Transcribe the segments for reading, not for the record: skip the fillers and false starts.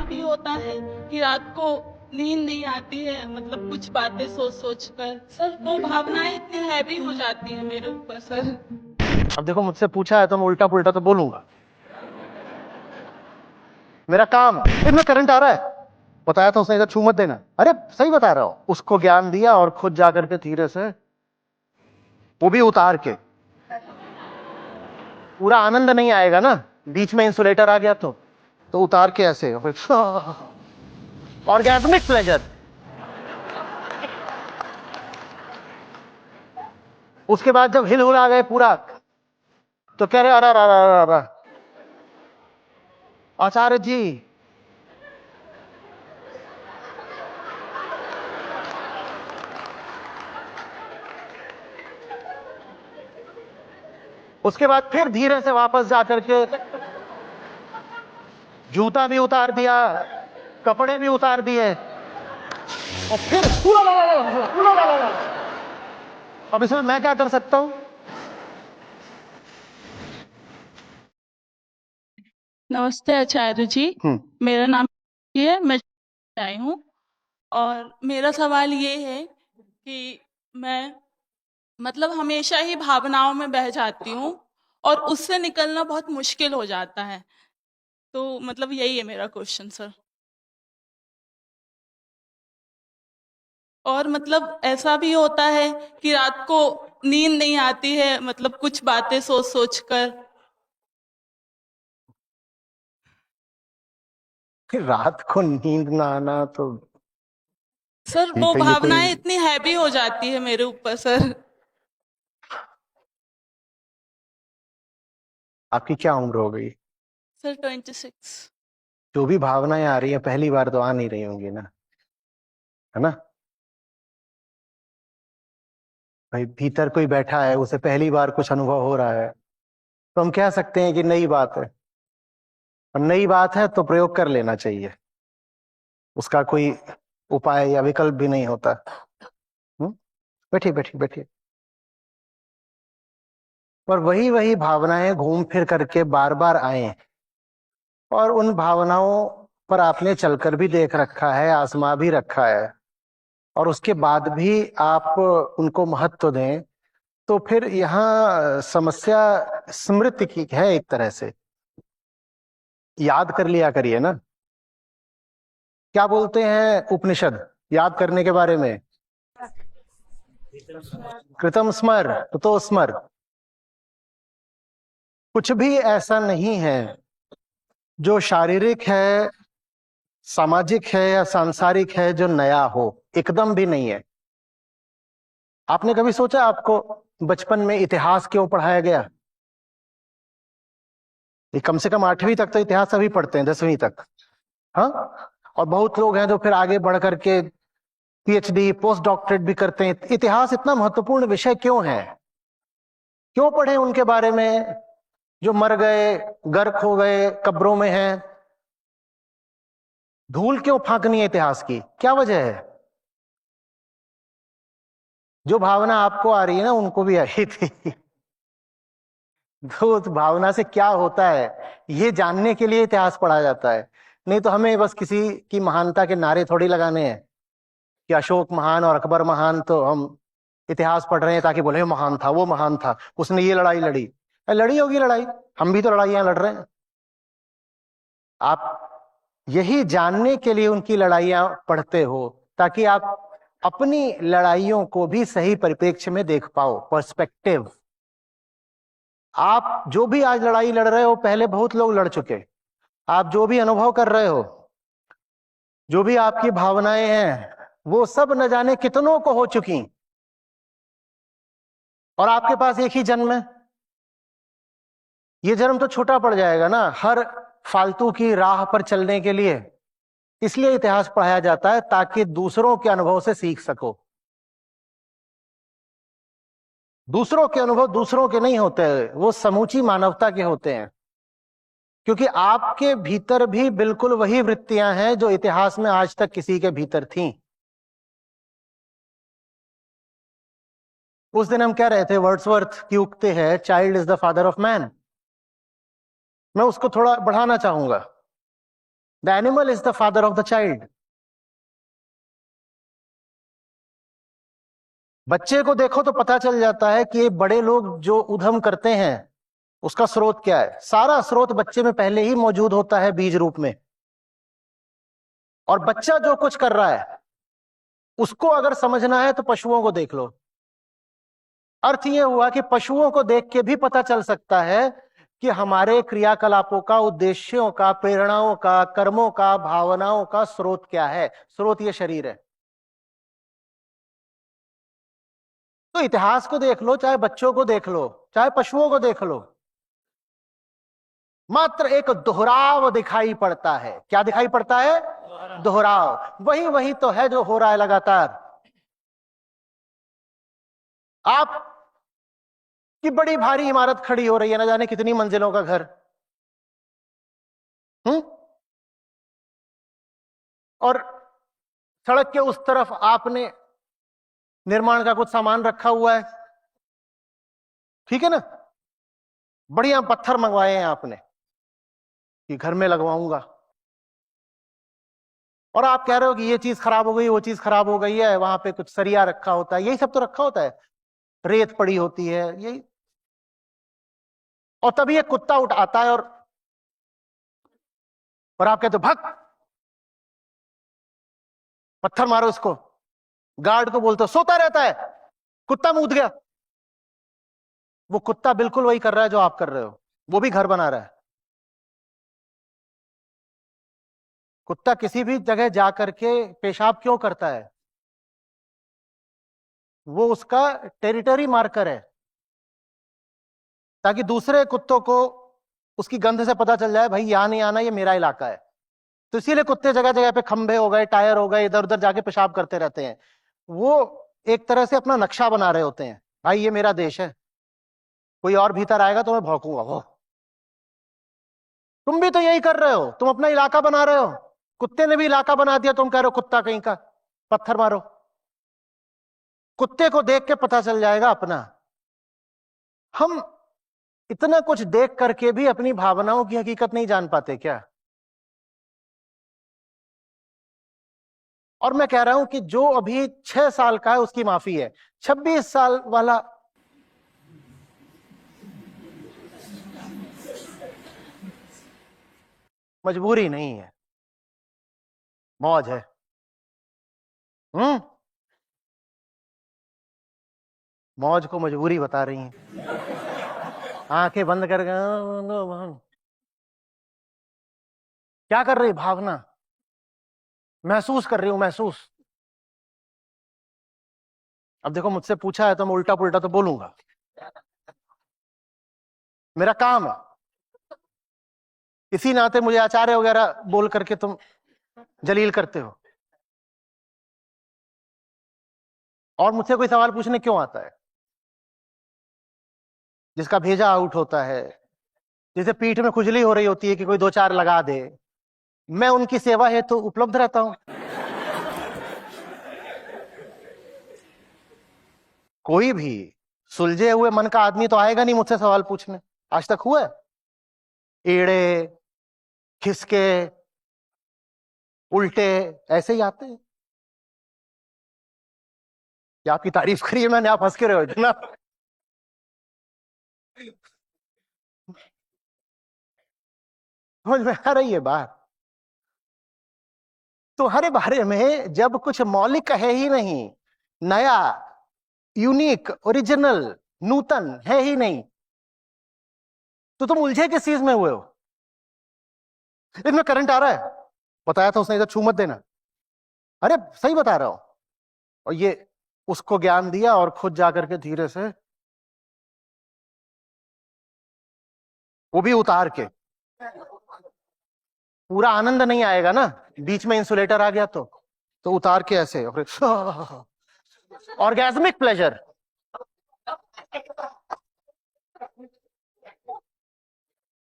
भी होता है कि रात को नींद नहीं आती है, मतलब कुछ बातें सोच सोच कर। सर वो भावनाएं इतनी हैवी हो जाती है मेरे ऊपर सर। अब देखो, मुझसे पूछा है तो मैं उल्टा पुल्टा तो बोलूंगा, मेरा काम। इनमें करंट आ रहा है, बताया था उसने इधर छू मत देना। अरे सही बता रहा हूं, उसको ज्ञान दिया और खुद जाकर के धीरे से, वो भी उतार के। पूरा आनंद नहीं आएगा ना, बीच में इंसुलेटर आ गया तो उतार के ऐसे ऑर्गेजमिक प्लेजर। उसके बाद जब हिल हुला गए पूरा, तो कह रहे अरे अरे अरे आचार्य जी, उसके बाद फिर धीरे से वापस जाकर के जूता भी उतार दिया, कपड़े भी उतार दिए, और फिर अब इसमें मैं क्या कर सकता हूं? नमस्ते आचार्य जी। मेरा नाम है, मैं आई हूँ। और मेरा सवाल ये है कि मैं मतलब हमेशा ही भावनाओं में बह जाती हूँ और उससे निकलना बहुत मुश्किल हो जाता है। तो मतलब यही है मेरा क्वेश्चन सर। और मतलब ऐसा भी होता है कि रात को नींद नहीं आती है, मतलब कुछ बातें सोच सोच कर। फिर रात को नींद ना आना तो सर वो ठीक है, ये कोई। भावनाएं इतनी हैवी हो जाती है मेरे ऊपर सर। आपकी क्या उम्र हो गई? सर 26। जो भी भावनाएं आ रही है पहली बार तो आ नहीं रही होंगी ना, है ना? भाई भीतर कोई बैठा है, उसे पहली बार कुछ अनुभव हो रहा है, तो हम कह सकते हैं कि नई बात है। और नई बात है तो प्रयोग कर लेना चाहिए, उसका कोई उपाय या विकल्प भी नहीं होता। बैठिए बैठिए बैठिए। और वही वही भावनाएं घूम फिर करके बार बार आए, और उन भावनाओं पर आपने चलकर भी देख रखा है, आजमा भी रखा है, और उसके बाद भी आप उनको महत्व दें, तो फिर यहाँ समस्या स्मृति की है एक तरह से। याद कर लिया करिए ना। क्या बोलते हैं उपनिषद याद करने के बारे में? कृतम स्मर तो स्मर। कुछ भी ऐसा नहीं है जो शारीरिक है, सामाजिक है या सांसारिक है जो नया हो, एकदम भी नहीं है। आपने कभी सोचा आपको बचपन में इतिहास क्यों पढ़ाया गया? ये कम से कम 8वीं तक तो इतिहास सभी पढ़ते हैं, 10वीं तक। हाँ। और बहुत लोग हैं जो फिर आगे बढ़ करके पीएचडी पोस्ट डॉक्टरेट भी करते हैं। इतिहास इतना महत्वपूर्ण विषय क्यों है? क्यों पढ़े उनके बारे में जो मर गए, गर्क हो गए, कब्रों में हैं? धूल क्यों फांकनी है इतिहास की? क्या वजह है? जो भावना आपको आ रही है ना, उनको भी आई थी। तो उस भावना से क्या होता है ये जानने के लिए इतिहास पढ़ा जाता है। नहीं तो हमें बस किसी की महानता के नारे थोड़ी लगाने हैं कि अशोक महान और अकबर महान, तो हम इतिहास पढ़ रहे हैं ताकि बोले महान था, वो महान था, उसने ये लड़ाई लड़ी। लड़ी होगी लड़ाई, हम भी तो लड़ाइयां लड़ रहे हैं। आप यही जानने के लिए उनकी लड़ाइयां पढ़ते हो, ताकि आप अपनी लड़ाइयों को भी सही परिप्रेक्ष्य में देख पाओ, पर्सपेक्टिव। आप जो भी आज लड़ाई लड़ रहे हो पहले बहुत लोग लड़ चुके। आप जो भी अनुभव कर रहे हो, जो भी आपकी भावनाएं हैं, वो सब न जाने कितनों को हो चुकी, और आपके पास एक ही जन्म है। ये जन्म तो छोटा पड़ जाएगा ना हर फालतू की राह पर चलने के लिए। इसलिए इतिहास पढ़ाया जाता है ताकि दूसरों के अनुभव से सीख सको। दूसरों के अनुभव दूसरों के नहीं होते, वो समूची मानवता के होते हैं। क्योंकि आपके भीतर भी बिल्कुल वही वृत्तियां हैं जो इतिहास में आज तक किसी के भीतर थीं। उस दिन हम कह रहे थे, वर्ड्सवर्थ की उक्ति है, child is the father of man. मैं उसको थोड़ा बढ़ाना चाहूंगा। The animal is the father of the child. बच्चे को देखो तो पता चल जाता है कि बड़े लोग जो उद्यम करते हैं उसका स्रोत क्या है। सारा स्रोत बच्चे में पहले ही मौजूद होता है बीज रूप में। और बच्चा जो कुछ कर रहा है उसको अगर समझना है तो पशुओं को देख लो। अर्थ यह हुआ कि पशुओं को देख के भी पता चल सकता है कि हमारे क्रियाकलापों का, उद्देश्यों का, प्रेरणाओं का, कर्मों का, भावनाओं का स्रोत क्या है। स्रोत ये शरीर है। तो इतिहास को देख लो, चाहे बच्चों को देख लो, चाहे पशुओं को देख लो, मात्र एक दोहराव दिखाई पड़ता है। क्या दिखाई पड़ता है? दोहराव। वही वही तो है जो हो रहा है लगातार। आप की बड़ी भारी इमारत खड़ी हो रही है, ना जाने कितनी मंजिलों का घर। और सड़क के उस तरफ आपने निर्माण का कुछ सामान रखा हुआ है, ठीक है ना। बढ़िया पत्थर मंगवाए हैं आपने कि घर में लगवाऊंगा, और आप कह रहे हो कि ये चीज खराब हो गई, वो चीज खराब हो गई है। वहां पे कुछ सरिया रखा होता है, यही सब तो रखा होता है, रेत पड़ी होती है, यही। और तभी एक कुत्ता उठ आता है और आप कहते हो भग, पत्थर मारो इसको। गार्ड को बोलते हो सोता रहता है, कुत्ता मुद गया। वो कुत्ता बिल्कुल वही कर रहा है जो आप कर रहे हो, वो भी घर बना रहा है। कुत्ता किसी भी जगह जाकर के पेशाब क्यों करता है? वो उसका टेरिटरी मार्कर है, ताकि दूसरे कुत्तों को उसकी गंध से पता चल जाए भाई यहां नहीं आना, ये मेरा इलाका है। तो इसीलिए कुत्ते जगह जगह पे खंभे हो गए, टायर हो गए, इधर उधर जाके पेशाब करते रहते हैं। वो एक तरह से अपना नक्शा बना रहे होते हैं, भाई ये मेरा देश है, कोई और भीतर आएगा तो मैं भौंकूंगा। वो तुम भी तो यही कर रहे हो, तुम अपना इलाका बना रहे हो। कुत्ते ने भी इलाका बना दिया, तुम कह रहे हो कुत्ता कहीं का, पत्थर मारो। कुत्ते को देख के पता चल जाएगा अपना। हम इतना कुछ देख करके भी अपनी भावनाओं की हकीकत नहीं जान पाते क्या? और मैं कह रहा हूं कि जो अभी 6 साल का है उसकी माफी है, 26 साल वाला मजबूरी नहीं है, मौज है। हम्म। मौज को मजबूरी बता रही हैं, आंखें बंद कर क्या कर रही? भावना महसूस कर रही हूं, महसूस। अब देखो मुझसे पूछा है तो मैं उल्टा पुल्टा तो बोलूंगा, मेरा काम है। इसी नाते मुझे आचार्य वगैरह बोल करके तुम जलील करते हो। और मुझसे कोई सवाल पूछने क्यों आता है? जिसका भेजा आउट होता है, जिसे पीठ में खुजली हो रही होती है कि कोई दो चार लगा दे, मैं उनकी सेवा हेतु तो उपलब्ध रहता हूं। कोई भी सुलझे हुए मन का आदमी तो आएगा नहीं मुझसे सवाल पूछने। आज तक हुआ है? एड़े, खिसके, उल्टे ऐसे ही आते हैं। क्या आपकी तारीफ करिए मैंने, आप हंस के रहे हो इतना। समझ में आ रही है बात? तुम्हारे बारे में जब कुछ मौलिक है ही नहीं, नया, यूनिक, ओरिजिनल, नूतन है ही नहीं, तो तुम उलझे किस चीज में हुए हो? इसमें करंट आ रहा है, बताया था उसने, इधर छू मत देना। अरे सही बता रहा हूं। और ये उसको ज्ञान दिया और खुद जाकर के धीरे से वो भी उतार के। पूरा आनंद नहीं आएगा ना, बीच में इंसुलेटर आ गया तो उतार के ऐसे ऑर्गेजमिक प्लेजर।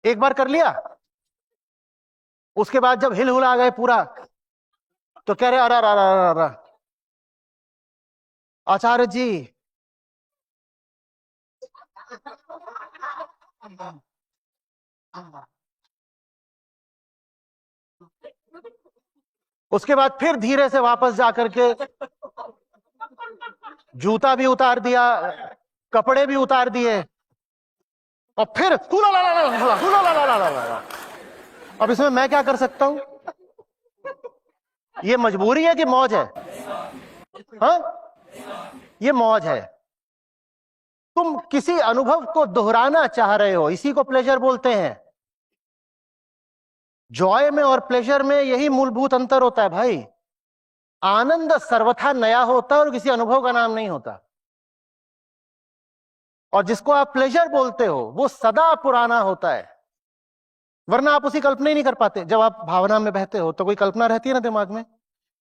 एक बार कर लिया, उसके बाद जब हिल हुला गए पूरा, तो कह रहे अरे अरे अरे अरे आचार्य जी, उसके बाद फिर धीरे से वापस जाकर के जूता भी उतार दिया, कपड़े भी उतार दिए, और फिर हुला ला ला ला ला, हुला ला ला ला ला ला। अब इसमें मैं क्या कर सकता हूं? ये मजबूरी है कि मौज है? हाँ, ये मौज है। तुम किसी अनुभव को दोहराना चाह रहे हो, इसी को प्लेजर बोलते हैं। जॉय में और प्लेजर में यही मूलभूत अंतर होता है भाई। आनंद सर्वथा नया होता है और किसी अनुभव का नाम नहीं होता। और जिसको आप प्लेजर बोलते हो वो सदा पुराना होता है, वरना आप उसी कल्पना ही नहीं कर पाते। जब आप भावना में बहते हो तो कोई कल्पना रहती है ना दिमाग में।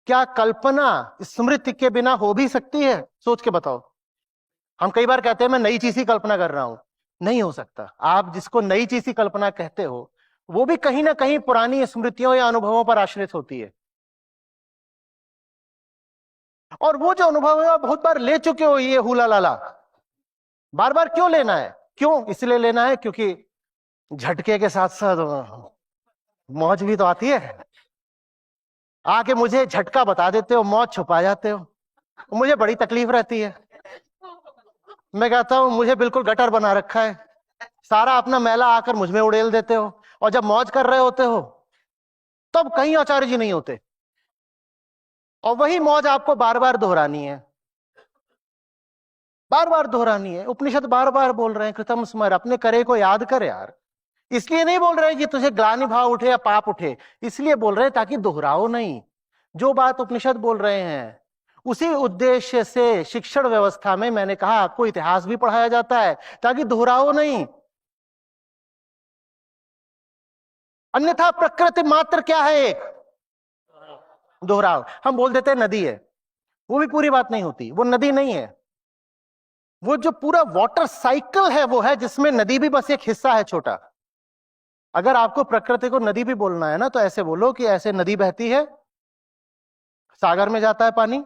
क्या कल्पना स्मृति के बिना हो भी सकती है? सोच के बताओ। हम कई बार कहते हैं मैं नई चीज की कल्पना कर रहा हूं, नहीं हो सकता। आप जिसको नई चीज की कल्पना कहते हो वो भी कहीं ना कहीं पुरानी स्मृतियों या अनुभवों पर आश्रित होती है। और वो जो अनुभव है आप बहुत बार ले चुके हो, ये हुला लाला बार बार क्यों लेना है? क्यों इसलिए लेना है क्योंकि झटके के साथ साथ मौज भी तो आती है। आके मुझे झटका बता देते हो, मौज छुपा जाते हो, मुझे बड़ी तकलीफ रहती है। मैं कहता हूं मुझे बिल्कुल गटर बना रखा है, सारा अपना मैला आकर मुझ में उड़ेल देते हो, और जब मौज कर रहे होते हो तब कहीं आचार्य जी नहीं होते। और वही मौज आपको बार बार दोहरानी है, बार बार दोहरानी है। उपनिषद बार बार बोल रहे हैं कृतम स्मर, अपने करे को याद कर यार। इसलिए नहीं बोल रहे कि तुझे ग्लानि भाव उठे या पाप उठे, इसलिए बोल रहे हैं ताकि दोहराओ नहीं। जो बात उपनिषद बोल रहे हैं उसी उद्देश्य से शिक्षण व्यवस्था में मैंने कहा आपको इतिहास भी पढ़ाया जाता है ताकि दोहराओ नहीं। अन्यथा प्रकृति मात्र क्या है? एक दोहराव। हम बोल देते हैं नदी है, वो भी पूरी बात नहीं होती। वो नदी नहीं है, वो जो पूरा वाटर साइकिल है वो है, जिसमें नदी भी बस एक हिस्सा है छोटा। अगर आपको प्रकृति को नदी भी बोलना है ना तो ऐसे बोलो कि ऐसे नदी बहती है, सागर में जाता है पानी,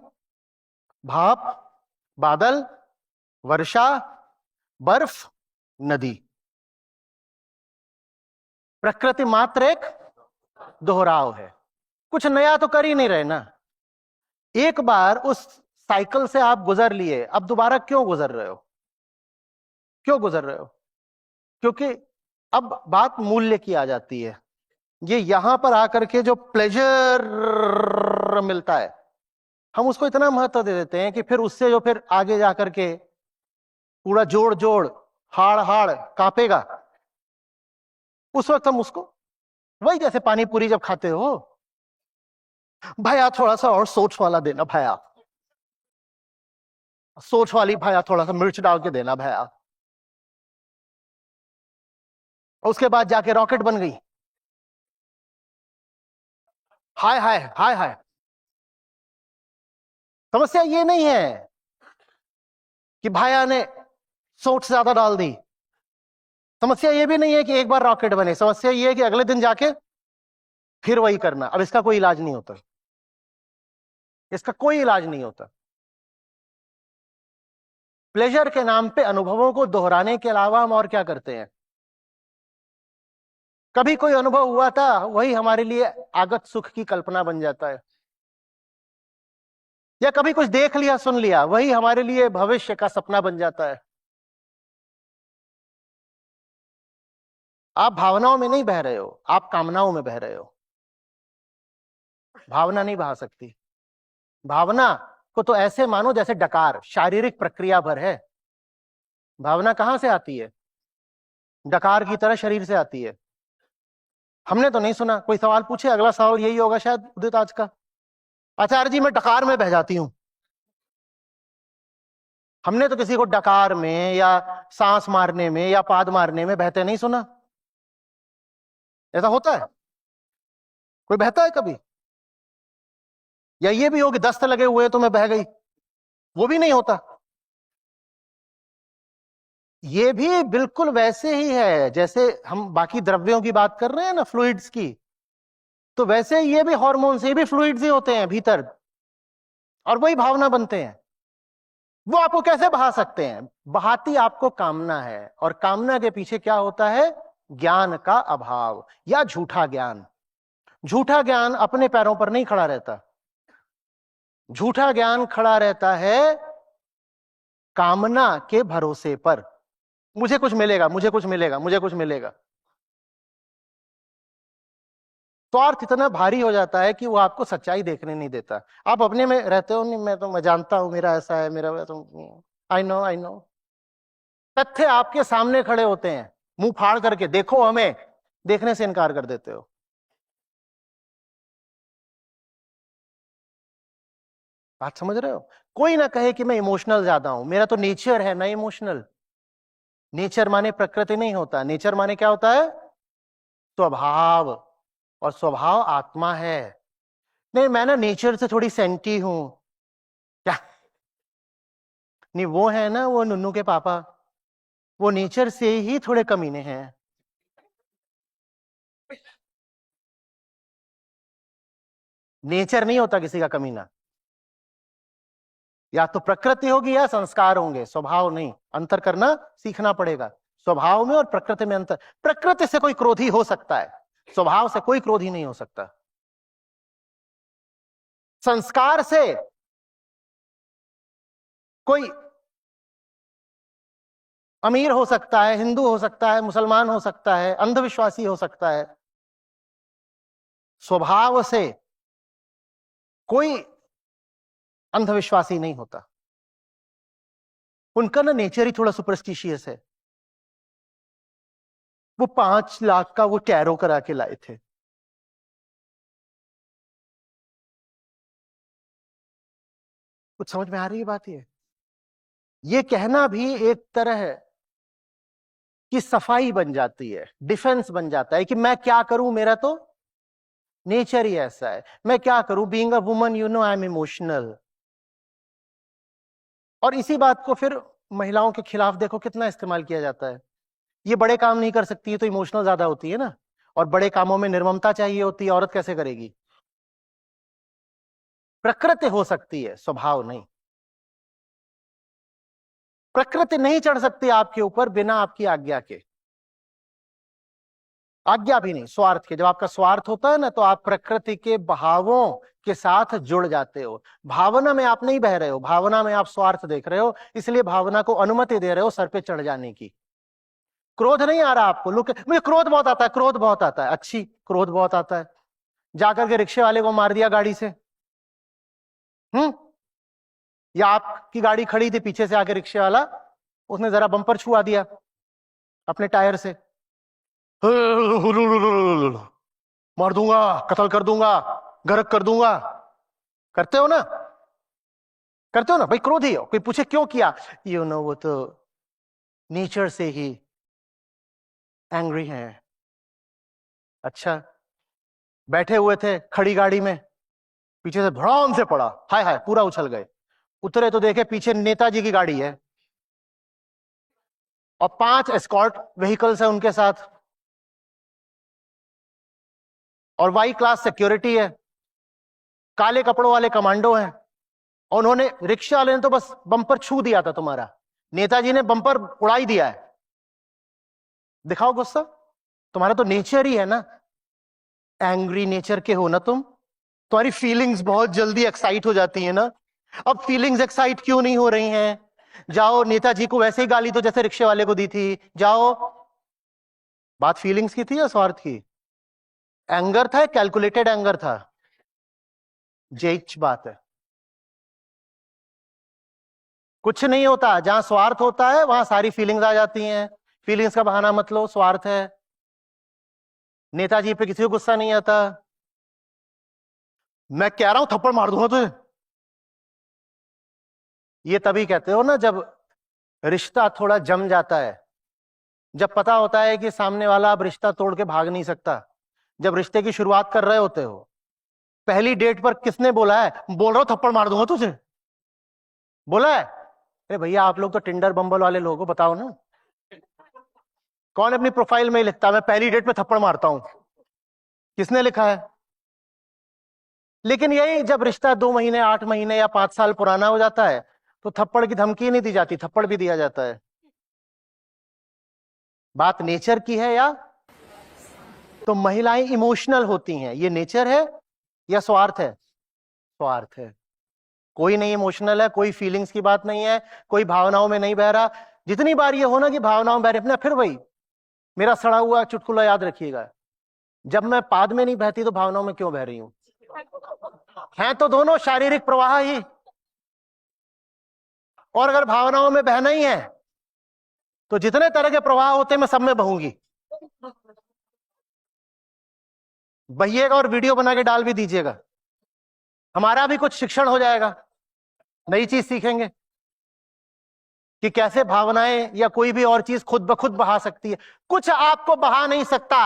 भाप, बादल, वर्षा, बर्फ, नदी। प्रकृति मात्र एक दोहराव है, कुछ नया तो कर ही नहीं रहे ना। एक बार उस साइकिल से आप गुजर लिए, अब दोबारा क्यों गुजर रहे हो? क्यों गुजर रहे हो? क्योंकि अब बात मूल्य की आ जाती है। ये यहां पर आकर के जो प्लेजर मिलता है हम उसको इतना महत्व दे देते हैं कि फिर उससे जो फिर आगे जाकर के पूरा जोड़ जोड़ हाड़ हाड़ कांपेगा, उस वक्त हम उसको, वही जैसे पानी पूरी जब खाते हो, भाया थोड़ा सा और सोच वाला देना, भाया सोच वाली, भाया थोड़ा सा मिर्च डाल के देना भाया। उसके बाद जाके रॉकेट बन गई, हाय हाय हाय हाय। समस्या ये नहीं है कि भाया ने सोच ज्यादा डाल दी, समस्या ये भी नहीं है कि एक बार रॉकेट बने, समस्या ये है कि अगले दिन जाके फिर वही करना। अब इसका कोई इलाज नहीं होता, इसका कोई इलाज नहीं होता। प्लेजर के नाम पे अनुभवों को दोहराने के अलावा हम और क्या करते हैं? कभी कोई अनुभव हुआ था वही हमारे लिए आगत सुख की कल्पना बन जाता है, या कभी कुछ देख लिया सुन लिया वही हमारे लिए भविष्य का सपना बन जाता है। आप भावनाओं में नहीं बह रहे हो, आप कामनाओं में बह रहे हो। भावना नहीं बहा सकती। भावना को तो ऐसे मानो जैसे डकार शारीरिक प्रक्रिया भर है। भावना कहां से आती है? डकार की तरह शरीर से आती है। हमने तो नहीं सुना। कोई सवाल पूछे, अगला सवाल यही होगा शायद उदित आज का, आचार्य जी मैं डकार में बह जाती हूं। हमने तो किसी को डकार में या सांस मारने में या पाद मारने में बहते नहीं सुना। ऐसा होता है? कोई बहता है कभी? या ये भी हो कि दस्त लगे हुए तो मैं बह गई, वो भी नहीं होता। ये भी बिल्कुल वैसे ही है जैसे हम बाकी द्रव्यों की बात कर रहे हैं ना, फ्लूइड्स की, तो वैसे ये भी हार्मोन से भी फ्लूइड्स ही होते हैं भीतर, और वही भावना बनते हैं। वो आपको कैसे बहा सकते हैं? बहाती आपको कामना है, और कामना के पीछे क्या होता है? ज्ञान का अभाव या झूठा ज्ञान। झूठा ज्ञान अपने पैरों पर नहीं खड़ा रहता। झूठा ज्ञान खड़ा रहता है कामना के भरोसे पर। मुझे कुछ मिलेगा, मुझे कुछ मिलेगा, मुझे कुछ मिलेगा। स्वार्थ इतना भारी हो जाता है कि वो आपको सच्चाई देखने नहीं देता। आप अपने में रहते हो, नहीं मैं जानता हूं, मेरा ऐसा है, मेरा तो आई नो आई नो। तथ्य आपके सामने खड़े होते हैं, मुंह फाड़ करके देखो हमें, देखने से इनकार कर देते हो। बात समझ रहे हो? कोई ना कहे कि मैं इमोशनल ज्यादा हूं, मेरा तो नेचर है ना इमोशनल। नेचर माने प्रकृति नहीं होता, नेचर माने क्या होता है? स्वभाव। और स्वभाव आत्मा है। नहीं मैं ना नेचर से थोड़ी सेंटी हूं। क्या? नहीं वो है ना, वो नुन्नू के पापा, वो नेचर से ही थोड़े कमीने हैं। नेचर नहीं होता किसी का कमीना। या तो प्रकृति होगी या संस्कार होंगे, स्वभाव नहीं। अंतर करना सीखना पड़ेगा। स्वभाव में और प्रकृति में अंतर। प्रकृति से कोई क्रोधी हो सकता है, स्वभाव से कोई क्रोधी नहीं हो सकता। संस्कार से कोई अमीर हो सकता है, हिंदू हो सकता है, मुसलमान हो सकता है, अंधविश्वासी हो सकता है। स्वभाव से कोई अंधविश्वासी नहीं होता। उनका ना नेचर ही थोड़ा सुपरस्टिशियस है। वो 5 लाख का वो टैरो करा के लाए थे। कुछ समझ में आ रही है बात? ये कहना भी एक तरह की सफाई बन जाती है, डिफेंस बन जाता है कि मैं क्या करूं, मेरा तो नेचर ही ऐसा है, मैं क्या करूं, being a woman you know I am emotional. और इसी बात को फिर महिलाओं के खिलाफ देखो कितना इस्तेमाल किया जाता है। ये बड़े काम नहीं कर सकती है तो इमोशनल ज्यादा होती है ना, और बड़े कामों में निर्ममता चाहिए होती है, औरत कैसे करेगी? प्रकृति हो सकती है, स्वभाव नहीं। प्रकृति नहीं चढ़ सकती आपके ऊपर बिना आपकी आज्ञा के। आज्ञा भी नहीं, स्वार्थ के। जब आपका स्वार्थ होता है ना, तो आप प्रकृति के बहावों के साथ जुड़ जाते हो। भावना में आप नहीं बह रहे हो, भावना में आप स्वार्थ देख रहे हो, इसलिए भावना को अनुमति दे रहे हो सर पे चढ़ जाने की। क्रोध नहीं आ रहा आपको, लोग मुझे क्रोध बहुत आता है, क्रोध बहुत आता है, अच्छी, क्रोध बहुत आता है। जाकर के रिक्शे वाले को मार दिया गाड़ी से। हम्म। या आपकी गाड़ी खड़ी थी, पीछे से आके रिक्शे वाला, उसने जरा बम्पर छुआ दिया अपने टायर से, मार दूंगा, कत्ल कर दूंगा, गर्क कर दूंगा। करते हो ना? करते हो ना भाई? क्रोधी हो, कोई पूछे क्यों किया, यू नो वो तो नेचर से ही एंग्री है। अच्छा, बैठे हुए थे खड़ी गाड़ी में, पीछे से भड़ाम से पड़ा, हाय हाय, पूरा उछल गए। उतरे तो देखे पीछे नेताजी की गाड़ी है और 5 एस्कॉर्ट व्हीकल्स है उनके साथ, और वाई क्लास सिक्योरिटी है, काले कपड़ों वाले कमांडो हैं। और उन्होंने, रिक्शा वाले ने तो बस बम्पर छू दिया था तुम्हारा, नेताजी ने बम्पर उड़ाई दिया है। दिखाओ गुस्सा। तुम्हारा तो नेचर ही है ना, एंग्री नेचर के हो ना तुम। तुम्हारी फीलिंग्स बहुत जल्दी एक्साइट हो जाती है ना। अब फीलिंग्स एक्साइट क्यों नहीं हो रही हैं? जाओ नेताजी को वैसे ही गाली दो जैसे रिक्शे वाले को दी थी, जाओ। बात फीलिंग्स की थी या स्वार्थ की? एंगर था, कैलकुलेटेड एंगर था? जेच बात है। कुछ नहीं होता, जहां स्वार्थ होता है वहां सारी फीलिंग्स आ जाती हैं। फीलिंग्स का बहाना मत लो, स्वार्थ है। नेताजी पे किसी को गुस्सा नहीं आता। मैं कह रहा हूं थप्पड़ मार दूंगा तुझे, ये तभी कहते हो ना जब रिश्ता थोड़ा जम जाता है, जब पता होता है कि सामने वाला अब रिश्ता तोड़ के भाग नहीं सकता। जब रिश्ते की शुरुआत कर रहे होते हो, पहली डेट पर किसने बोला है बोल रहा हूं थप्पड़ मार दूंगा तुझे? बोला है? अरे भैया आप लोग तो टिंडर बम्बल वाले लोगों को बताओ ना, कौन अपनी प्रोफाइल में लिखता है मैं पहली डेट पे थप्पड़ मारता हूं? किसने लिखा है? लेकिन यही जब रिश्ता 2 महीने, 8 महीने या 5 साल पुराना हो जाता है, तो थप्पड़ की धमकी नहीं दी जाती, थप्पड़ भी दिया जाता है। बात नेचर की है या तो महिलाएं इमोशनल होती हैं, ये नेचर है या स्वार्थ है? स्वार्थ है। कोई नहीं इमोशनल है, कोई फीलिंग्स की बात नहीं है, कोई भावनाओं में नहीं बह रहा। जितनी बार ये हो ना कि भावनाओं में बह रहे, अपना फिर वही मेरा सड़ा हुआ चुटकुला याद रखिएगा, जब मैं पाद में नहीं बहती तो भावनाओं में क्यों बह रही हूं? हैं तो दोनों शारीरिक प्रवाह ही, और अगर भावनाओं में बहना ही है तो जितने तरह के प्रवाह होते हैं मैं सब में बहूंगी। बहिएगा और वीडियो बना के डाल भी दीजिएगा, हमारा भी कुछ शिक्षण हो जाएगा, नई चीज सीखेंगे कि कैसे भावनाएं या कोई भी और चीज खुद ब खुद बहा सकती है। कुछ आपको बहा नहीं सकता,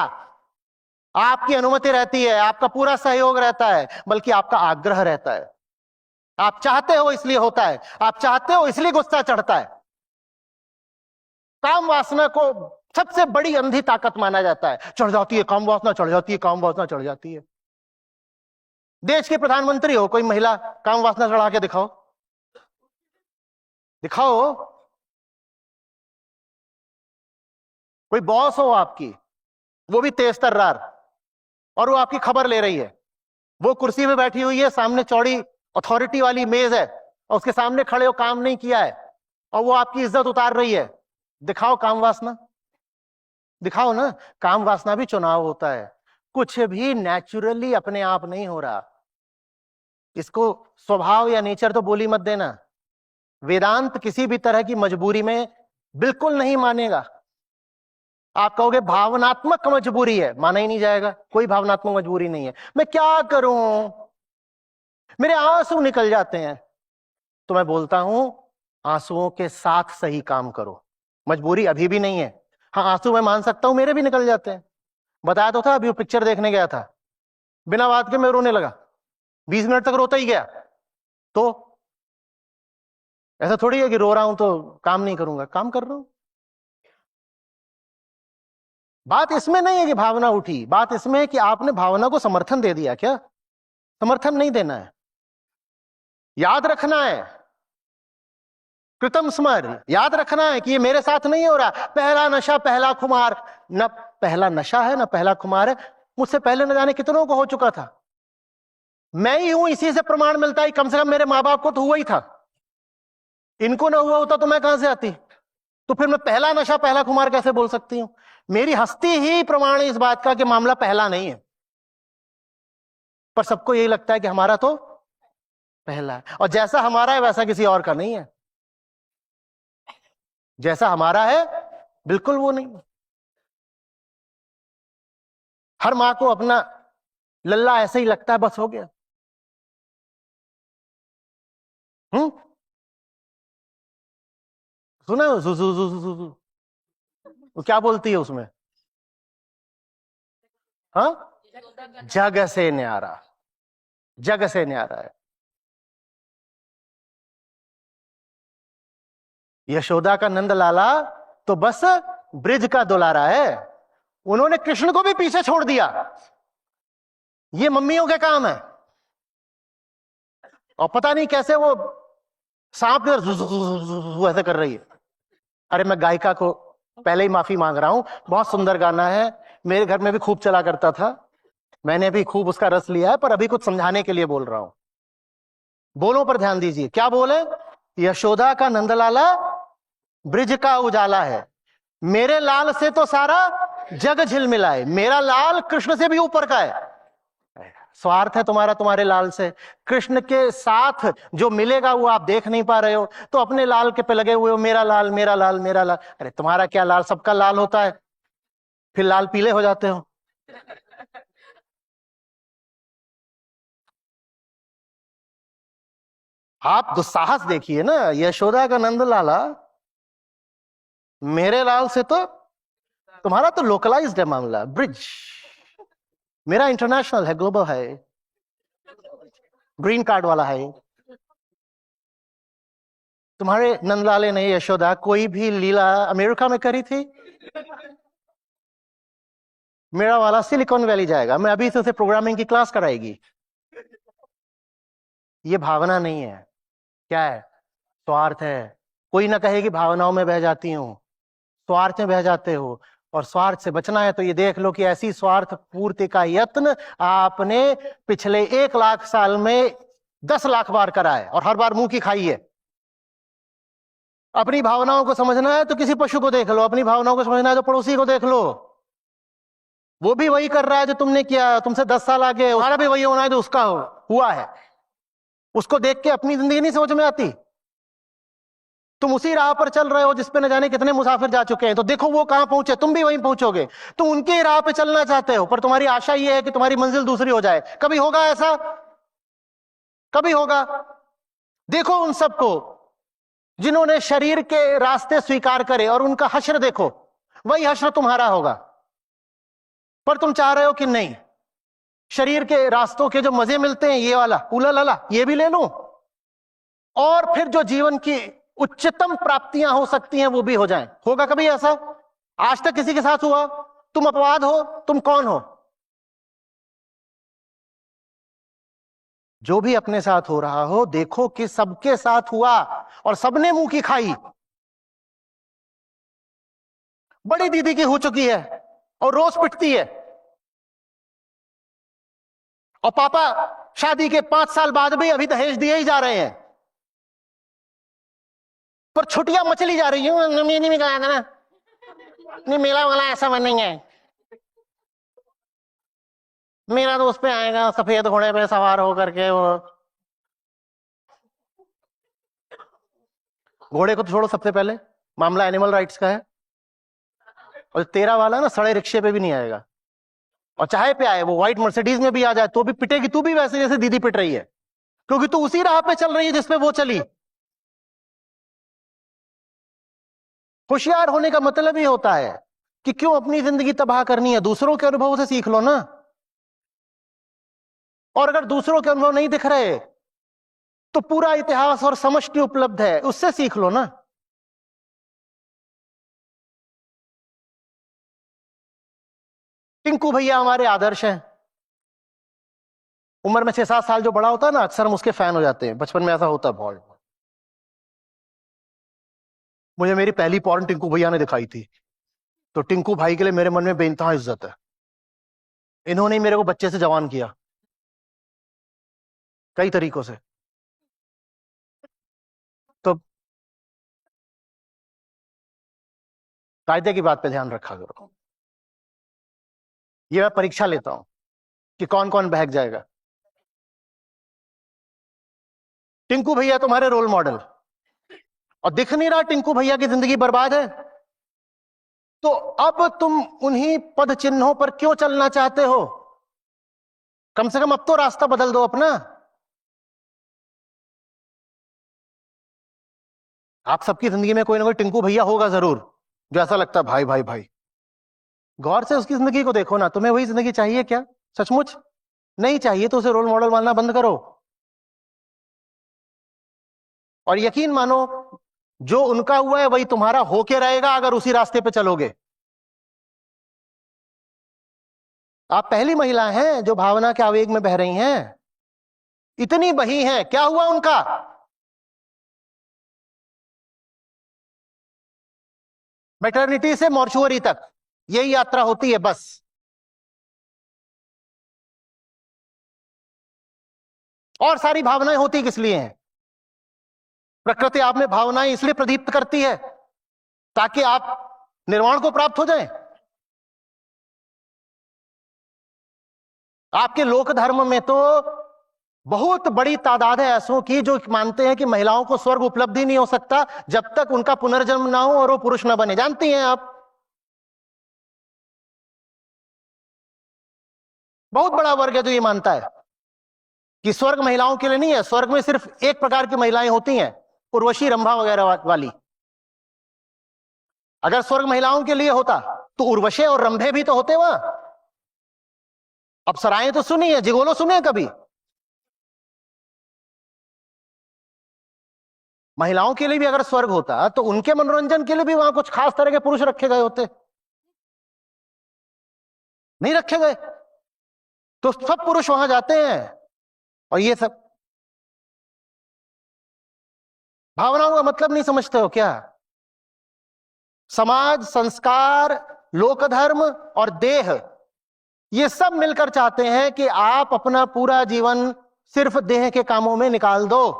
आपकी अनुमति रहती है, आपका पूरा सहयोग रहता है, बल्कि आपका आग्रह रहता है। आप चाहते हो इसलिए होता है, आप चाहते हो इसलिए गुस्सा चढ़ता है। काम वासना को सबसे बड़ी अंधी ताकत माना जाता है। चढ़ जाती है काम वासना, चढ़ जाती है काम वासना, चढ़ जाती है। देश के प्रधानमंत्री हो, कोई महिला काम वासना चढ़ा के दिखाओ, दिखाओ। कोई बॉस हो आपकी, वो भी तेज तर्रार, और वो आपकी खबर ले रही है, वो कुर्सी में बैठी हुई है, सामने चौड़ी अथॉरिटी वाली मेज है, और उसके सामने खड़े हो, काम नहीं किया है, और वो आपकी इज्जत उतार रही है। दिखाओ काम वासना, दिखाओ ना। काम वासना भी चुनाव होता है, कुछ भी नेचुरली अपने आप नहीं हो रहा। इसको स्वभाव या नेचर तो बोली मत देना। वेदांत किसी भी तरह की मजबूरी में बिल्कुल नहीं मानेगा। आप कहोगे भावनात्मक मजबूरी है, माना ही नहीं जाएगा। कोई भावनात्मक मजबूरी नहीं है। मैं क्या करूं, मेरे आंसू निकल जाते हैं, तो मैं बोलता हूं आंसुओं के साथ सही काम करो। मजबूरी अभी भी नहीं है। हाँ, आंसू मैं मान सकता हूं, मेरे भी निकल जाते हैं। बताया तो था, अभी वो पिक्चर देखने गया था, बिना बात के मैं रोने लगा, 20 मिनट तक रोता ही गया। तो ऐसा थोड़ी है कि रो रहा हूं तो काम नहीं करूंगा, काम कर रहा हूं। बात इसमें नहीं है कि भावना उठी, बात इसमें है कि आपने भावना को समर्थन दे दिया क्या? समर्थन नहीं देना है, याद रखना है। कृतम स्मर, याद रखना है कि ये मेरे साथ नहीं हो रहा। पहला नशा पहला खुमार, न पहला नशा है न पहला खुमार है। मुझसे पहले न जाने कितनों को हो चुका था, मैं ही हूं, इसी से प्रमाण मिलता है। कम से कम मेरे मां बाप को तो हुआ ही था, इनको ना हुआ होता तो मैं कहां से आती? तो फिर मैं पहला नशा पहला खुमार कैसे बोल सकती हूं? मेरी हस्ती ही प्रमाण है इस बात का कि मामला पहला नहीं है। पर सबको यही लगता है कि हमारा तो पहला है, और जैसा हमारा है वैसा किसी और का नहीं है। जैसा हमारा है बिल्कुल वो नहीं। हर मां को अपना लल्ला ऐसे ही लगता है, बस हो गया। सुना है? जू जू जू जू जू, वो क्या बोलती है उसमें? हाँ, जग से न्यारा, जग से न्यारा है। यशोदा का नंद लाला तो बस ब्रिज का दुलारा है, उन्होंने कृष्ण को भी पीछे छोड़ दिया। ये मम्मियों के काम है। और पता नहीं कैसे वो सांप ऐसे कर रही है। अरे मैं गायिका को पहले ही माफी मांग रहा हूं, बहुत सुंदर गाना है, मेरे घर में भी खूब चला करता था, मैंने भी खूब उसका रस लिया है, पर अभी कुछ समझाने के लिए बोल रहा हूं। बोलों पर ध्यान दीजिए, क्या बोले? यशोदा का नंदलाला ब्रिज का उजाला है, मेरे लाल से तो सारा जग झिलमिला है। मेरा लाल कृष्ण से भी ऊपर का है। स्वार्थ है तुम्हारा तुम्हारे लाल से, कृष्ण के साथ जो मिलेगा वो आप देख नहीं पा रहे हो, तो अपने लाल के पे लगे हुए हो, मेरा लाल मेरा लाल मेरा लाल। अरे तुम्हारा क्या लाल, सबका लाल होता है, फिर लाल पीले हो जाते हो। आप दुस्साहस देखिए ना, यशोदा का नंद लाला, मेरे लाल से तो तुम्हारा तो लोकलाइज्ड है मामला, ब्रिज। मेरा इंटरनेशनल है, ग्लोबल है, ग्रीन कार्ड वाला है। तुम्हारे नंदलाले ने यशोदा कोई भी लीला अमेरिका में करी थी? मेरा वाला सिलिकॉन वैली जाएगा, मैं अभी से उसे प्रोग्रामिंग की क्लास कराएगी। ये भावना नहीं है, क्या है? स्वार्थ है। कोई ना कहे कि भावनाओं में बह जाती हूं, स्वार्थ में बह जाते हो। और स्वार्थ से बचना है तो ये देख लो कि ऐसी स्वार्थ पूर्ति का यत्न आपने पिछले 1 लाख साल में 10 लाख बार करा है और हर बार मुंह की खाई है। अपनी भावनाओं को समझना है तो किसी पशु को देख लो, अपनी भावनाओं को समझना है तो पड़ोसी को देख लो, वो भी वही कर रहा है जो तुमने किया, तुमसे 10 साल आगे, हमारा भी वही होना है जो उसका हुआ है। उसको देख के अपनी जिंदगी नहीं समझ में आती। तुम उसी राह पर चल रहे हो जिस पे न जाने कितने मुसाफिर जा चुके हैं, तो देखो वो कहां पहुंचे, तुम भी वहीं पहुंचोगे। तुम उनके राह पे चलना चाहते हो पर तुम्हारी आशा ये है कि तुम्हारी मंजिल दूसरी हो जाए। कभी होगा ऐसा? कभी होगा? देखो उन सबको जिन्होंने शरीर के रास्ते स्वीकार करे और उनका हश्र देखो, वही हश्र तुम्हारा होगा। पर तुम चाह रहे हो कि नहीं, शरीर के रास्तों के जो मजे मिलते हैं, ये वाला उला लला ये भी ले लूं, और फिर जो जीवन की उच्चतम प्राप्तियां हो सकती हैं वो भी हो जाएं। होगा कभी ऐसा? आज तक किसी के साथ हुआ? तुम अपवाद हो? तुम कौन हो? जो भी अपने साथ हो रहा हो, देखो कि सबके साथ हुआ और सबने मुंह की खाई। बड़ी दीदी की हो चुकी है और रोज पिटती है, और पापा शादी के 5 साल बाद भी अभी दहेज दिए ही जा रहे हैं, पर छुट्टियां मचली जा रही है। नहीं में गया था ना, नहीं मेला वाला ऐसा मन नहीं है, मेरा तो उस पे आएगा सफेद घोड़े पे सवार होकर के। वो घोड़े को तो छोड़ो, सबसे पहले मामला एनिमल राइट्स का है, और तेरा वाला ना सड़े रिक्शे पे भी नहीं आएगा, और चाहे पे आए वो व्हाइट मर्सिडीज में भी आ जाए तो भी पिटेगी तू भी वैसे जैसे दीदी पिट रही है, क्योंकि तू उसी राह पे चल रही है जिसपे वो चली। होशियार होने का मतलब ही होता है कि क्यों अपनी जिंदगी तबाह करनी है, दूसरों के अनुभव से सीख लो ना। और अगर दूसरों के अनुभव नहीं दिख रहे तो पूरा इतिहास और समष्टि उपलब्ध है, उससे सीख लो ना। टिंकू भैया हमारे आदर्श हैं। उम्र में 6-7 साल जो बड़ा होता है ना, अक्सर हम उसके फैन हो जाते हैं। बचपन में ऐसा होता है बहुत। मुझे मेरी पहली पॉर्न टिंकू भैया ने दिखाई थी, तो टिंकू भाई के लिए मेरे मन में बेइंतहा इज्जत है। इन्होंने ही मेरे को बच्चे से जवान किया कई तरीकों से। तो कायदे की बात पे ध्यान रखा करो। ये मैं परीक्षा लेता हूं कि कौन कौन बहक जाएगा। टिंकू भैया तुम्हारे रोल मॉडल, और दिख नहीं रहा टिंकू भैया की जिंदगी बर्बाद है, तो अब तुम उन्हीं पद चिन्हों पर क्यों चलना चाहते हो? कम से कम अब तो रास्ता बदल दो अपना। आप सबकी जिंदगी में कोई ना कोई टिंकू भैया होगा जरूर, जो ऐसा लगता है भाई भाई भाई। गौर से उसकी जिंदगी को देखो ना। तुम्हें वही जिंदगी चाहिए क्या? सचमुच नहीं चाहिए तो उसे रोल मॉडल मानना बंद करो, और यकीन मानो जो उनका हुआ है वही तुम्हारा होके रहेगा अगर उसी रास्ते पे चलोगे। आप पहली महिला हैं जो भावना के आवेग में बह रही हैं। इतनी बही हैं, क्या हुआ उनका? मैटरनिटी से मॉर्चुअरी तक यही यात्रा होती है बस। और सारी भावनाएं होती किस लिए हैं? प्रकृति आप में भावनाएं इसलिए प्रदीप्त करती है ताकि आप निर्वाण को प्राप्त हो जाएं। आपके लोक धर्म में तो बहुत बड़ी तादाद है ऐसों की जो मानते हैं कि महिलाओं को स्वर्ग उपलब्ध ही नहीं हो सकता जब तक उनका पुनर्जन्म ना हो और वो पुरुष ना बने। जानती हैं आप, बहुत बड़ा वर्ग है जो ये मानता है कि स्वर्ग महिलाओं के लिए नहीं है। स्वर्ग में सिर्फ एक प्रकार की महिलाएं होती हैं, उर्वशी रंभा वगैरह वाली। अगर स्वर्ग महिलाओं के लिए होता तो उर्वशे और रंभे भी तो होते वहां। अप्सराएं तो सुनी है, जिगोलो सुने कभी? महिलाओं के लिए भी अगर स्वर्ग होता तो उनके मनोरंजन के लिए भी वहां कुछ खास तरह के पुरुष रखे गए होते? नहीं रखे गए। तो सब पुरुष वहां जाते हैं, और ये सब भावनाओं का मतलब नहीं समझते हो क्या? समाज, संस्कार, लोकधर्म और देह, ये सब मिलकर चाहते हैं कि आप अपना पूरा जीवन सिर्फ देह के कामों में निकाल दो,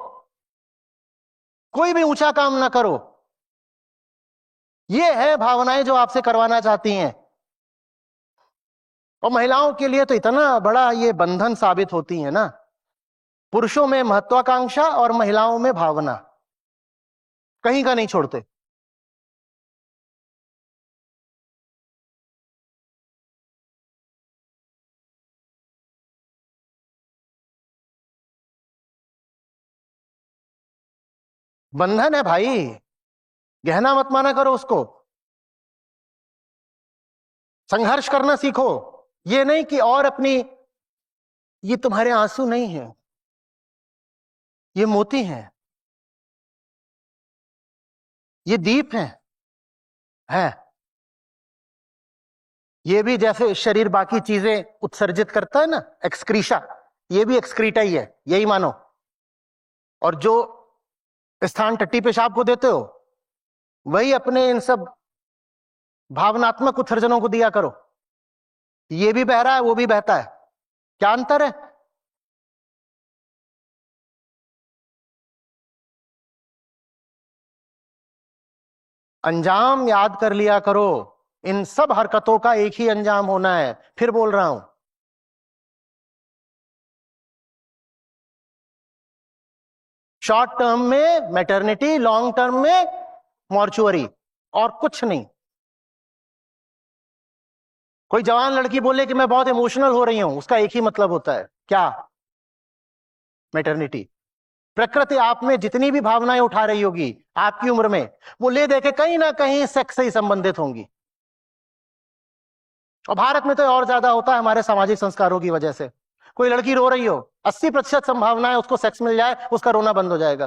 कोई भी ऊंचा काम ना करो। ये है भावनाएं जो आपसे करवाना चाहती हैं। और महिलाओं के लिए तो इतना बड़ा ये बंधन साबित होती है ना, पुरुषों में महत्वाकांक्षा और महिलाओं में भावना, कहीं का नहीं छोड़ते। बंधन है भाई, गहना मत माना करो उसको। संघर्ष करना सीखो, ये नहीं कि और अपनी, ये तुम्हारे आंसू नहीं है, ये मोती हैं, ये दीप है। ये भी जैसे शरीर बाकी चीजें उत्सर्जित करता है ना, एक्सक्रीशा, ये भी एक्सक्रीटा ही है, यही मानो। और जो स्थान टट्टी पेशाब को देते हो, वही अपने इन सब भावनात्मक उत्सर्जनों को दिया करो। ये भी बह रहा है, वो भी बहता है, क्या अंतर है? अंजाम याद कर लिया करो, इन सब हरकतों का एक ही अंजाम होना है। फिर बोल रहा हूं, शॉर्ट टर्म में मैटरनिटी, लॉन्ग टर्म में मॉर्चुअरी, और कुछ नहीं। कोई जवान लड़की बोले कि मैं बहुत इमोशनल हो रही हूं, उसका एक ही मतलब होता है, क्या? मैटरनिटी। प्रकृति आप में जितनी भी भावनाएं उठा रही होगी आपकी उम्र में, वो ले दे के कहीं ना कहीं सेक्स से ही संबंधित होंगी। और भारत में तो और ज्यादा होता है हमारे सामाजिक संस्कारों की वजह से। कोई लड़की रो रही हो, 80% संभावना है उसको सेक्स मिल जाए, उसका रोना बंद हो जाएगा।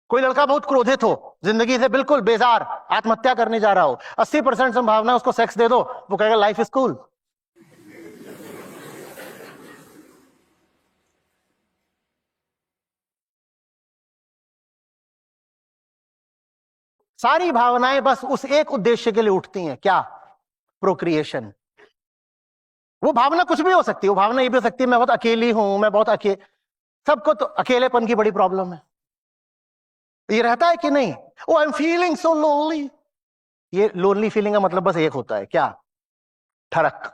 कोई लड़का बहुत क्रोधित हो, जिंदगी से बिल्कुल बेजार, आत्महत्या करने जा रहा हो, 80% संभावना है उसको सेक्स दे दो, वो कहेगा लाइफ इज कूल। सारी भावनाएं बस उस एक उद्देश्य के लिए उठती हैं, क्या? प्रोक्रिएशन। वो भावना कुछ भी हो सकती है, वो भावना ये भी हो सकती है मैं बहुत अकेली हूं, मैं बहुत सबको तो अकेलेपन की बड़ी प्रॉब्लम है, ये रहता है कि नहीं? Oh I am feeling so lonely. ये लोनली फीलिंग का मतलब बस एक होता है, क्या? ठरक।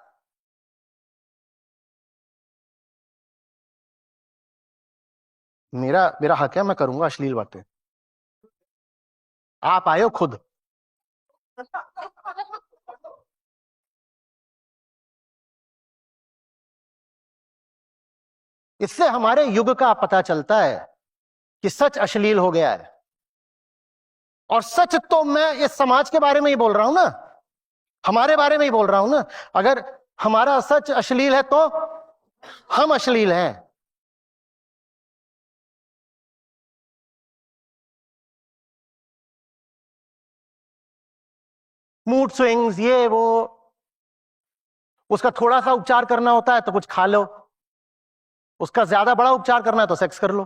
मेरा मेरा हक है, मैं करूंगा अश्लील बातें, आप आयो खुद। इससे हमारे युग का पता चलता है कि सच अश्लील हो गया है। और सच तो मैं इस समाज के बारे में ही बोल रहा हूं ना, हमारे बारे में ही बोल रहा हूं ना। अगर हमारा सच अश्लील है तो हम अश्लील हैं। मूड स्विंग्स, ये वो, उसका थोड़ा सा उपचार करना होता है तो कुछ खा लो, उसका ज्यादा बड़ा उपचार करना है तो सेक्स कर लो।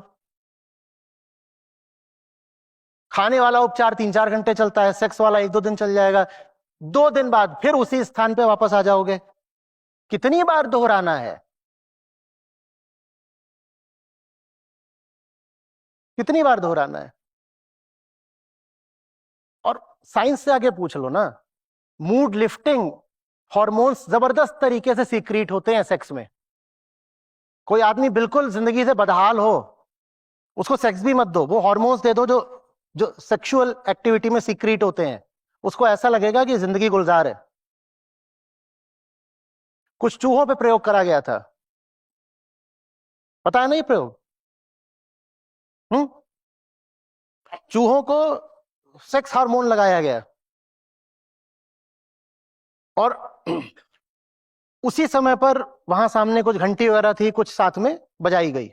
खाने वाला उपचार 3-4 घंटे चलता है, सेक्स वाला 1-2 दिन चल जाएगा, 2 दिन बाद फिर उसी स्थान पे वापस आ जाओगे। कितनी बार दोहराना है? कितनी बार दोहराना है? और साइंस से आगे पूछ लो ना, मूड लिफ्टिंग हॉर्मोन्स जबरदस्त तरीके से सीक्रेट होते हैं सेक्स में। कोई आदमी बिल्कुल जिंदगी से बदहाल हो, उसको सेक्स भी मत दो, वो हॉर्मोन्स दे दो जो जो सेक्सुअल एक्टिविटी में सीक्रेट होते हैं, उसको ऐसा लगेगा कि जिंदगी गुलजार है। कुछ चूहों पे प्रयोग करा गया था, पता है ना ये प्रयोग? चूहों को सेक्स हार्मोन लगाया गया और उसी समय पर वहां सामने कुछ घंटी वगैरह थी, कुछ साथ में बजाई गई।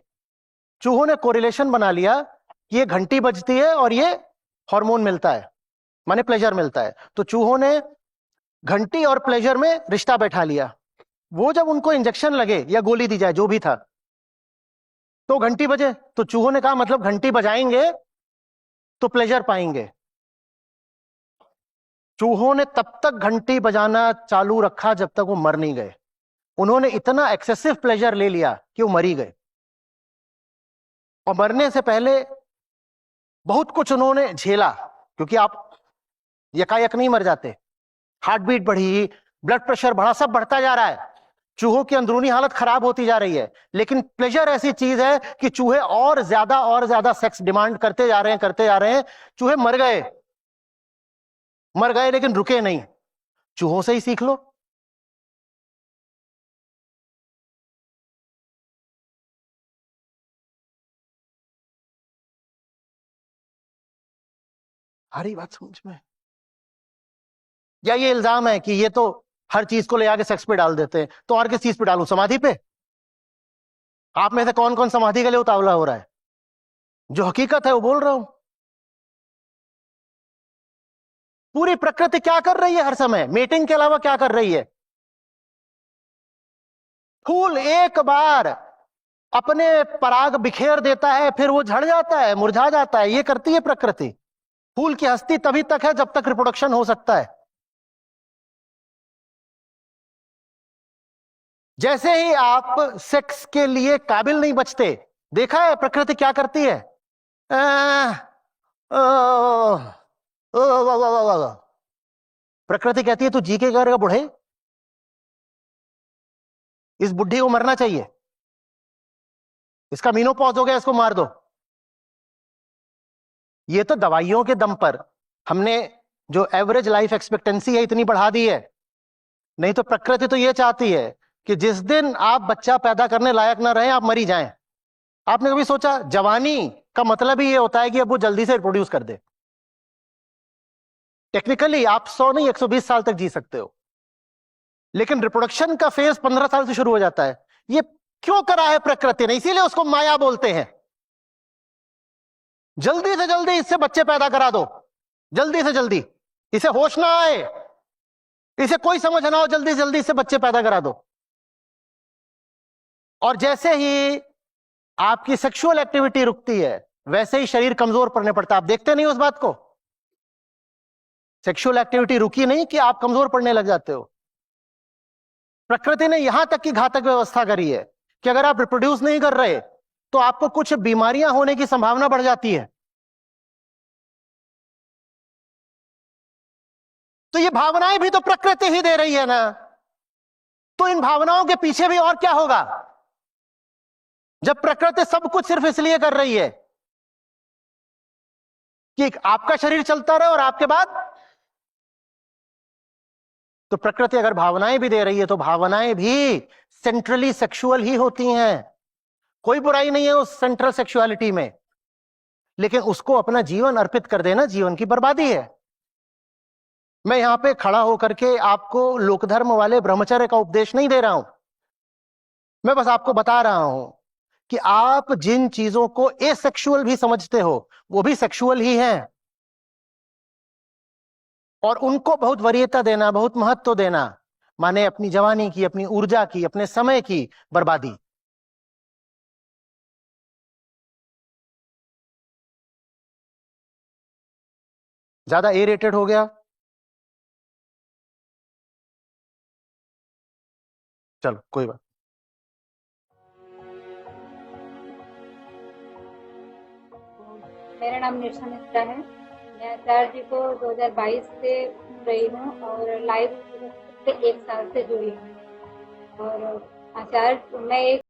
चूहों ने कोरिलेशन बना लिया कि ये घंटी बजती है और ये हार्मोन मिलता है, माने प्लेजर मिलता है। तो चूहों ने घंटी और प्लेजर में रिश्ता बैठा लिया। वो जब उनको इंजेक्शन लगे या गोली दी जाए, जो भी था, तो घंटी बजे, तो चूहों ने कहा मतलब घंटी बजाएंगे तो प्लेजर पाएंगे। चूहों ने तब तक घंटी बजाना चालू रखा जब तक वो मर नहीं गए। उन्होंने इतना एक्सेसिव प्लेजर ले लिया कि वो मर ही गए, और मरने से पहले बहुत कुछ उन्होंने झेला, क्योंकि आप यकायक नहीं मर जाते। हार्ट बीट बढ़ी, ब्लड प्रेशर बढ़ा, सब बढ़ता जा रहा है, चूहों की अंदरूनी हालत खराब होती जा रही है। लेकिन प्लेजर ऐसी चीज है कि चूहे और ज्यादा सेक्स डिमांड करते जा रहे हैं। चूहे मर गए लेकिन रुके नहीं। चूहों से ही सीख लो। हरी बात समझ में? या ये इल्जाम है कि ये तो हर चीज को ले आके सेक्स पे डाल देते हैं, तो और किस चीज पे डालूं? समाधि पे? आप में से कौन कौन समाधि के लिए उतावला हो रहा है? जो हकीकत है वो बोल रहा हूं। पूरी प्रकृति क्या कर रही है हर समय? मेटिंग के अलावा क्या कर रही है? फूल एक बार अपने पराग बिखेर देता है, फिर वो झड़ जाता है, मुरझा जाता है, ये करती है प्रकृति। फूल की हस्ती तभी तक है जब तक रिप्रोडक्शन हो सकता है। जैसे ही आप सेक्स के लिए काबिल नहीं बचते, देखा है प्रकृति क्या करती है? आ, आ, आ, प्रकृति कहती है तू जी के करेगा बूढ़े, इस बुढ़ी को मरना चाहिए, इसका मीनोपॉज हो गया, इसको मार दो। ये तो दवाइयों के दम पर हमने जो एवरेज लाइफ एक्सपेक्टेंसी है इतनी बढ़ा दी है। नहीं तो प्रकृति तो ये चाहती है कि जिस दिन आप बच्चा पैदा करने लायक ना रहे, आप मरी जाएं। आपने कभी सोचा जवानी का मतलब ही ये होता है कि अब वो जल्दी से रिप्रोड्यूस कर दे? टेक्निकली आप 100 नहीं 120 साल तक जी सकते हो, लेकिन रिप्रोडक्शन का फेज 15 साल से शुरू हो जाता है। ये क्यों करा है प्रकृति ने? इसीलिए उसको माया बोलते हैं। जल्दी से जल्दी इससे बच्चे पैदा करा दो, जल्दी से जल्दी, इसे होश ना आए, इसे कोई समझ ना हो, जल्दी से जल्दी इससे बच्चे पैदा करा दो। और जैसे ही आपकी सेक्सुअल एक्टिविटी रुकती है, वैसे ही शरीर कमजोर पड़ने पड़ता है। आप देखते नहीं उस बात को? सेक्सुअल एक्टिविटी रुकी नहीं कि आप कमजोर पड़ने लग जाते हो। प्रकृति ने यहां तक की घातक व्यवस्था करी है कि अगर आप रिप्रोड्यूस नहीं कर रहे तो आपको कुछ बीमारियां होने की संभावना बढ़ जाती है। तो ये भावनाएं भी तो प्रकृति ही दे रही है ना। तो इन भावनाओं के पीछे भी और क्या होगा, जब प्रकृति सब कुछ सिर्फ इसलिए कर रही है कि आपका शरीर चलता रहे और आपके बाद? तो प्रकृति अगर भावनाएं भी दे रही है तो भावनाएं भी सेंट्रली सेक्सुअल ही होती हैं। कोई बुराई नहीं है उस सेंट्रल सेक्सुअलिटी में, लेकिन उसको अपना जीवन अर्पित कर देना जीवन की बर्बादी है। मैं यहां पे खड़ा होकर के आपको लोकधर्म वाले ब्रह्मचर्य का उपदेश नहीं दे रहा हूं। मैं बस आपको बता रहा हूं कि आप जिन चीजों को एसेक्सुअल भी समझते हो वो भी सेक्सुअल ही हैं, और उनको बहुत वरीयता देना, बहुत महत्व देना, माने अपनी जवानी की, अपनी ऊर्जा की, अपने समय की बर्बादी। ज्यादा इरिटेटेड हो गया? चलो कोई बात। मेरा नाम निशा मिश्रा है। मैं आचार्य जी को 2022 से सुन रही हूँ और लाइव से 1 साल से जुड़ी हूँ। और आचार्य, मैं एक